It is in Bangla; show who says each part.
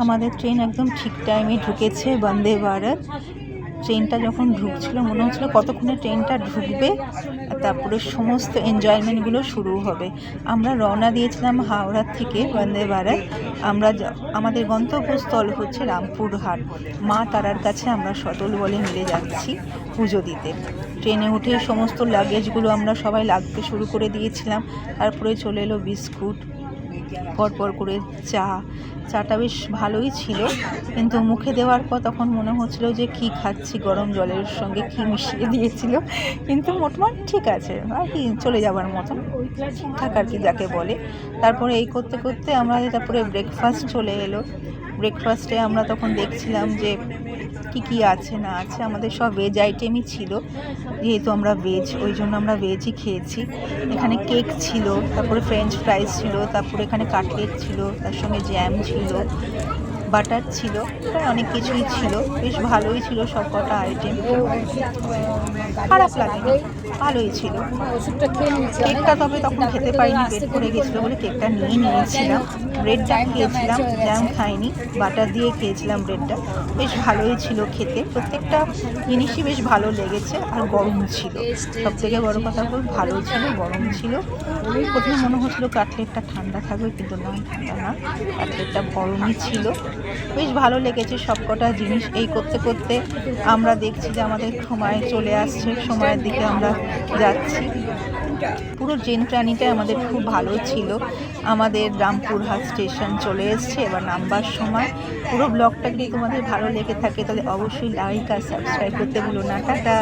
Speaker 1: আমাদের ট্রেন একদম ঠিক টাইমে ঢুকেছে, বন্দে ভারত। ট্রেনটা যখন ঢুকছিল মনে হচ্ছিল কতক্ষণে ট্রেনটা ঢুকবে, তারপরে সমস্ত এনজয়মেন্টগুলো শুরু হবে। আমরা রওনা দিয়েছিলাম হাওড়া থেকে বন্দে ভারত। আমাদের গন্তব্যস্থল হচ্ছে রামপুরহাট। মা তারার কাছে আমরা সদল বলে মিলে যাচ্ছি পুজো দিতে। ট্রেনে উঠে সমস্ত লাগেজগুলো আমরা সবাই লাগতে শুরু করে দিয়েছিলাম। তারপরে চলে এলো বিস্কুট, পরপর করে চাটা বেশ ভালোই ছিল, কিন্তু মুখে দেওয়ার পর তখন মনে হচ্ছিল যে কি খাচ্ছি, গরম জলের সঙ্গে কি মিশিয়ে দিয়েছিল। কিন্তু মোটামুটি ঠিক আছে, আর কি চলে যাওয়ার মতন, ঠিকঠাক আর কি যাকে বলে। তারপরে এই করতে করতে তারপরে ব্রেকফাস্ট চলে এলো। ব্রেকফাস্টে আমরা তখন দেখছিলাম যে কি আছে না আছে। আমাদের সব ভেজ আইটেমই ছিল, যেহেতু আমরা ভেজ, ওই জন্য আমরা ভেজই খেয়েছি। এখানে কেক ছিল, তারপরে ফ্রেঞ্চ ফ্রাইস ছিল, তারপরে এখানে কাটলেট ছিল, তার সঙ্গে জ্যাম ছিল, বাটার ছিল, প্রায় অনেক কিছুই ছিল। বেশ ভালোই ছিল সব কটা আইটেম, খারাপ লাগেনি, ভালোই ছিল। কেকটা তবে তখন খেতে পারিনি, পেট ভরে গেছিলো বলে কেকটা নিয়েছিলাম। ব্রেডটা খেয়েছিলাম, জ্যাম খাইনি, বাটার দিয়ে খেয়েছিলাম ব্রেডটা। বেশ ভালোই ছিল খেতে, প্রত্যেকটা জিনিসই বেশ ভালো লেগেছে। আর গরম ছিল, সব থেকে বড় কথা, খুব ভালো ছিল, গরম ছিল। প্রথমে মনে হচ্ছিলো কাটলেটটা ঠান্ডা থাকবে, কিন্তু না, ঠান্ডা না, কাটলেটটা গরমই ছিল। বেশ ভালো লেগেছে সব কটা জিনিস। এই করতে করতে আমরা দেখছি যে আমাদের সময় চলে আসছে, সময়ের দিকে আমরা যাচ্ছি। পুরো ট্রেন জার্নিটাই আমাদের খুব ভালো ছিল। আমাদের রামপুরহাট স্টেশন চলে এসছে, এবার নামবার সময়। পুরো ব্লগটা যদি তোমাদের ভালো লেগে থাকে তাহলে অবশ্যই লাইক আর সাবস্ক্রাইব করতে ভুলো না। টাটা।